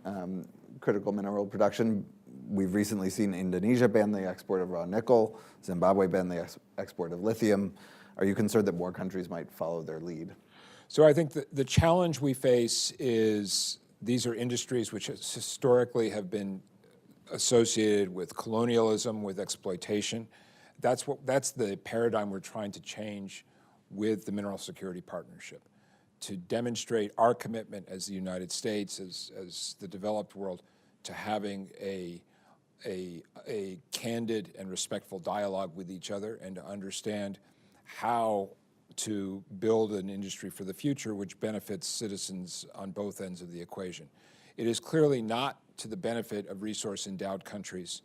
critical mineral production? We've recently seen Indonesia ban the export of raw nickel, Zimbabwe ban the export of lithium. Are you concerned that more countries might follow their lead? So I think the challenge we face is these are industries which historically have been associated with colonialism, with exploitation. That's the paradigm we're trying to change with the Mineral Security Partnership, to demonstrate our commitment as the United States, as the developed world, to having a candid and respectful dialogue with each other, and to understand how to build an industry for the future which benefits citizens on both ends of the equation. It is clearly not to the benefit of resource-endowed countries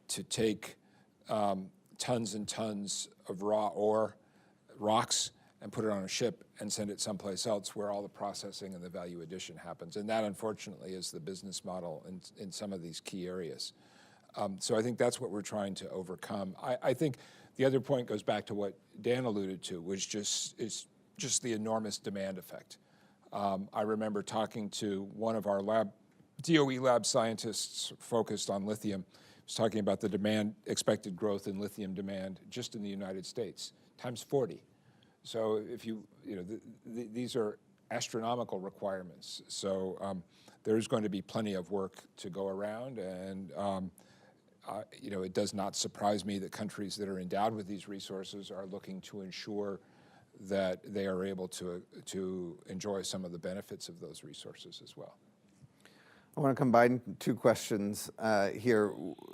to take tons and tons of raw ore, rocks, and put it on a ship and send it someplace else where all the processing and the value addition happens. And that, unfortunately, is the business model in some of these key areas. So I think that's what we're trying to overcome. I think the other point goes back to what Dan alluded to, which is just the enormous demand effect. I remember talking to one of our DOE lab scientists focused on lithium. He was talking about the expected growth in lithium demand just in the United States, times 40. So if these are astronomical requirements. So there's going to be plenty of work to go around, and it does not surprise me that countries that are endowed with these resources are looking to ensure that they are able to enjoy some of the benefits of those resources as well. I want to combine two questions here.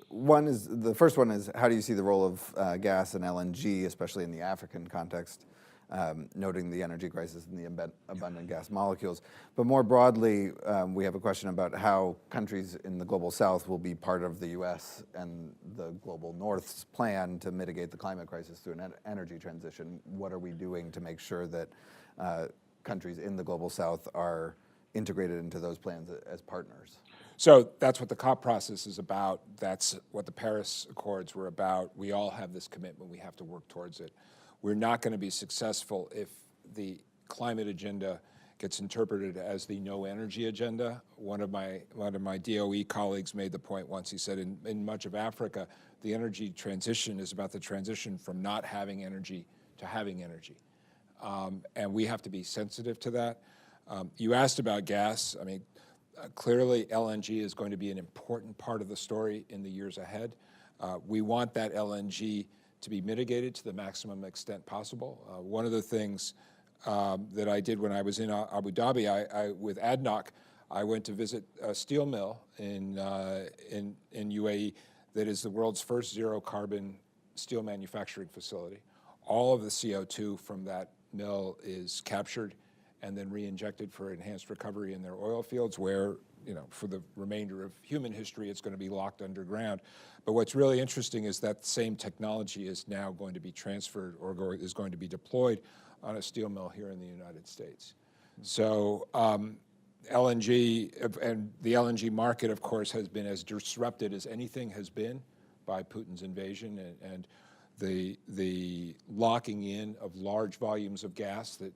The first one is, how do you see the role of gas and LNG, especially in the African context, noting the energy crisis and the abundant gas molecules? But more broadly, we have a question about how countries in the global south will be part of the US and the global north's plan to mitigate the climate crisis through an energy transition. What are we doing to make sure that countries in the global south are integrated into those plans as partners? So that's what the COP process is about. That's what the Paris Accords were about. We all have this commitment. We have to work towards it. We're not going to be successful if the climate agenda gets interpreted as the no energy agenda. One of my DOE colleagues made the point once. He said in much of Africa, the energy transition is about the transition from not having energy to having energy. And we have to be sensitive to that. You asked about gas. I mean, clearly LNG is going to be an important part of the story in the years ahead. We want that LNG to be mitigated to the maximum extent possible. One of the things that I did when I was in Abu Dhabi, with ADNOC, I went to visit a steel mill in UAE that is the world's first zero carbon steel manufacturing facility. All of the CO2 from that mill is captured and then re-injected for enhanced recovery in their oil fields, where, for the remainder of human history, it's going to be locked underground. But what's really interesting is that same technology is now going to be transferred or is going to be deployed on a steel mill here in the United States. So LNG, and the LNG market, of course, has been as disrupted as anything has been by Putin's invasion, and the locking in of large volumes of gas that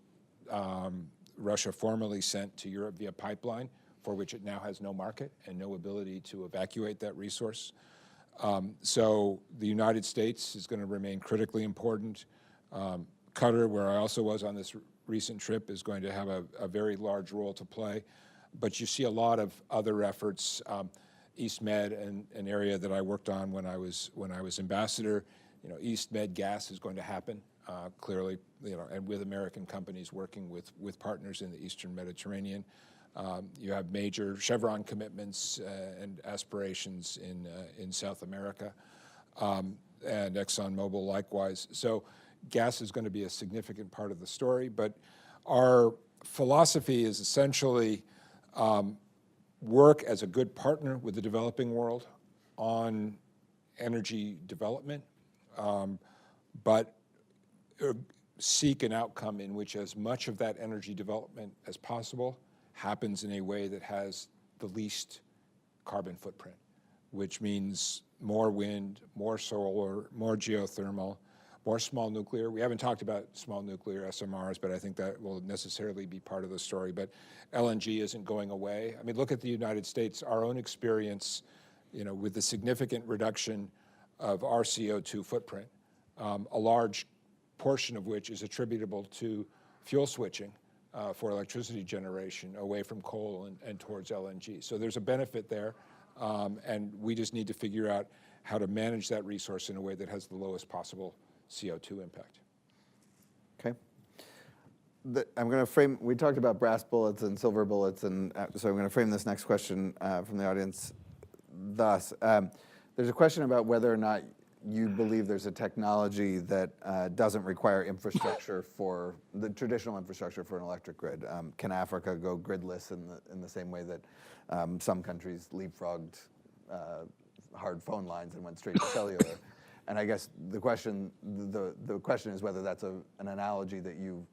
Russia formerly sent to Europe via pipeline, for which it now has no market and no ability to evacuate that resource. So the United States is going to remain critically important. Qatar, where I also was on this recent trip, is going to have a very large role to play. But you see a lot of other efforts. East Med, an area that I worked on when I was ambassador, East Med gas is going to happen. Clearly, and with American companies working with partners in the Eastern Mediterranean. You have major Chevron commitments and aspirations in South America, and ExxonMobil likewise. So gas is going to be a significant part of the story, but our philosophy is essentially work as a good partner with the developing world on energy development, but seek an outcome in which as much of that energy development as possible happens in a way that has the least carbon footprint, which means more wind, more solar, more geothermal, more small nuclear. We haven't talked about small nuclear SMRs, but I think that will necessarily be part of the story. But LNG isn't going away. I mean, look at the United States, our own experience, with the significant reduction of our CO2 footprint, a large portion of which is attributable to fuel switching for electricity generation away from coal and towards LNG. So there's a benefit there, and we just need to figure out how to manage that resource in a way that has the lowest possible CO2 impact. Okay. I'm going to frame, we talked about brass bullets and silver bullets, and so I'm going to frame this next question from the audience thus. There's a question about whether or not you believe there's a technology that doesn't require infrastructure for the traditional infrastructure for an electric grid. Can Africa go gridless in the same way that some countries leapfrogged hard phone lines and went straight to cellular? And I guess the question is whether that's an analogy that you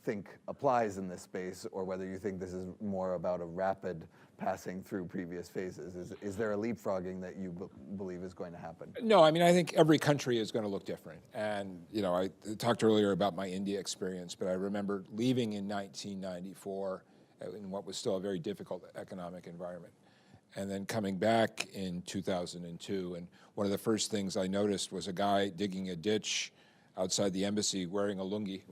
think applies in this space, or whether you think this is more about a rapid passing through previous phases. Is there a leapfrogging that you believe is going to happen? No, I mean, I think every country is going to look different. And, you know, I talked earlier about my India experience, but I remember leaving in 1994 in what was still a very difficult economic environment, and then coming back in 2002. And one of the first things I noticed was a guy digging a ditch outside the embassy wearing a lungi,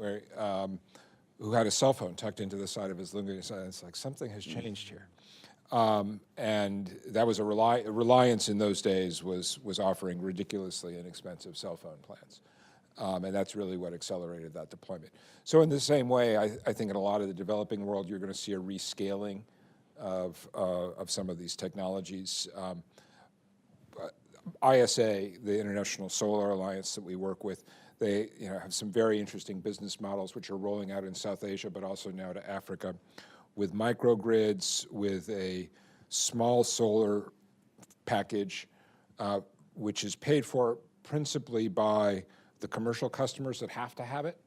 who had a cell phone tucked into the side of his lungi. So it's like, something has changed here. And that was a reliance in those days was offering ridiculously inexpensive cell phone plans. And that's really what accelerated that deployment. So in the same way, I think in a lot of the developing world, you're going to see a rescaling of some of these technologies. ISA, the International Solar Alliance that we work with, they have some very interesting business models which are rolling out in South Asia, but also now to Africa, with microgrids, with a small solar package, which is paid for principally by the commercial customers that have to have it,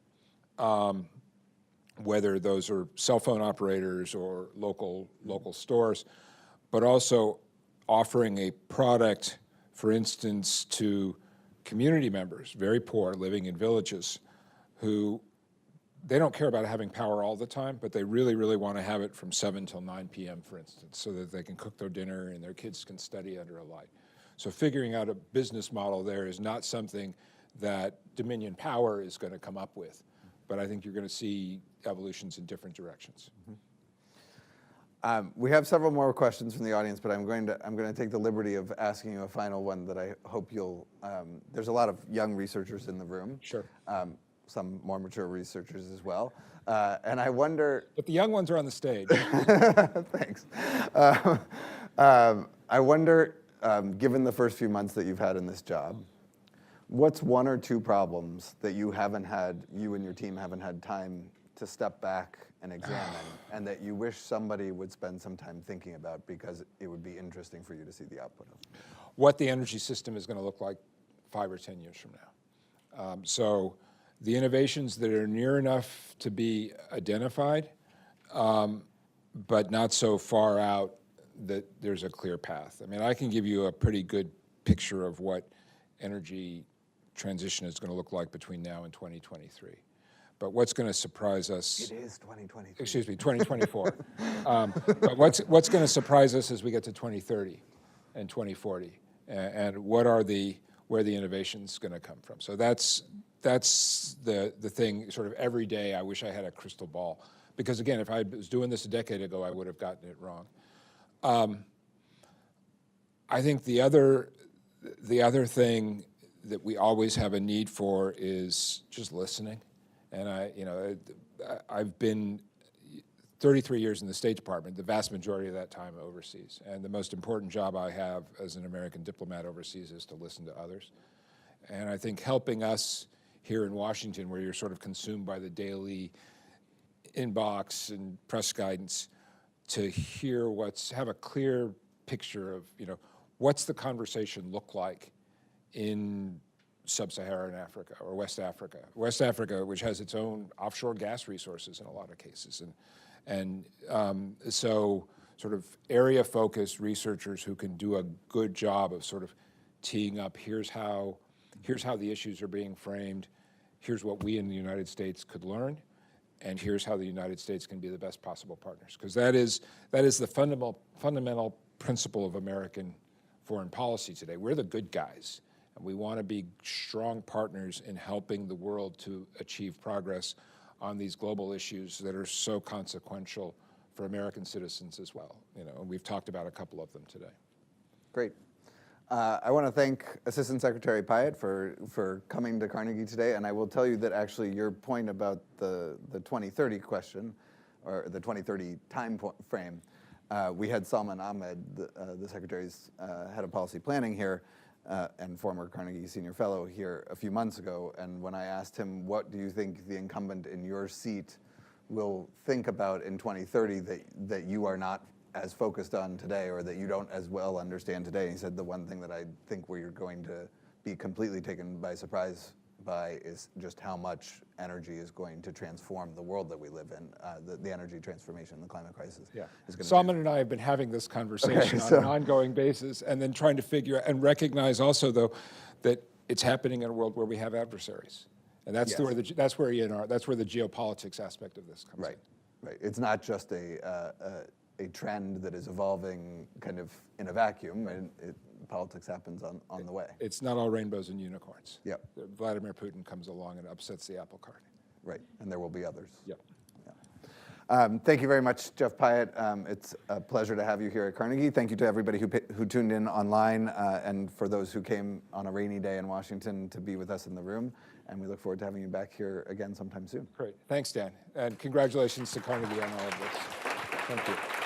whether those are cell phone operators or local stores, but also offering a product, for instance, to community members, very poor, living in villages, who they don't care about having power all the time, but they really, really want to have it from 7 till 9 p.m., for instance, so that they can cook their dinner and their kids can study under a light. So figuring out a business model there is not something that Dominion Power is going to come up with, but I think you're going to see evolutions in different directions. We have several more questions from the audience, but I'm going to take the liberty of asking you a final one that I hope you'll. There's a lot of young researchers in the room. Sure. Some more mature researchers as well, and I wonder. But the young ones are on the stage. Thanks. I wonder, given the first few months that you've had in this job, what's one or two problems that you and your team haven't had time to step back and examine, and that you wish somebody would spend some time thinking about because it would be interesting for you to see the output of? What the energy system is going to look like 5 or 10 years from now. So the innovations that are near enough to be identified, but not so far out that there's a clear path. I mean, I can give you a pretty good picture of what energy transition is going to look like between now and 2023. But what's going to surprise us? It is 2023. Excuse me, 2024. But what's going to surprise us as we get to 2030 and 2040, and where the innovation's going to come from. So that's the thing. Sort of every day, I wish I had a crystal ball, because again, if I was doing this a decade ago, I would have gotten it wrong. I think the other thing that we always have a need for is just listening. And I've been 33 years in the State Department, the vast majority of that time overseas. And the most important job I have as an American diplomat overseas is to listen to others. And I think helping us here in Washington, where you're sort of consumed by the daily inbox and press guidance, to have a clear picture of, what's the conversation look like in sub-Saharan Africa or West Africa. West Africa, which has its own offshore gas resources in a lot of cases. And so sort of area-focused researchers who can do a good job of sort of teeing up, here's how the issues are being framed, here's what we in the United States could learn, and here's how the United States can be the best possible partners. Because that is the fundamental principle of American foreign policy today. We're the good guys. And we want to be strong partners in helping the world to achieve progress on these global issues that are so consequential for American citizens as well. And we've talked about a couple of them today. Great. I want to thank Assistant Secretary Pyatt for coming to Carnegie today. And I will tell you that actually your point about the 2030 question, or the 2030 time frame, we had Salman Ahmed, the Secretary's head of policy planning here, and former Carnegie Senior Fellow here a few months ago, and when I asked him, what do you think the incumbent in your seat will think about in 2030 that you are not as focused on today, or that you don't as well understand today? He said the one thing that I think where you're going to be completely taken by surprise by is just how much energy is going to transform the world that we live in. The energy transformation, the climate crisis. Yeah. Is going Salman and I have been having this conversation on an ongoing basis, and then trying to figure and recognize also, though, that it's happening in a world where we have adversaries, and that's where the geopolitics aspect of this comes in. Right. It's not just a trend that is evolving kind of in a vacuum, and politics happens on the way. It's not all rainbows and unicorns. Yep. Vladimir Putin comes along and upsets the apple cart. Right, and there will be others. Yep. Thank you very much, Jeff Pyatt. It's a pleasure to have you here at Carnegie. Thank you to everybody who tuned in online, and for those who came on a rainy day in Washington to be with us in the room. And we look forward to having you back here again sometime soon. Great. Thanks, Dan. And congratulations to Carnegie on all of this. Thank you.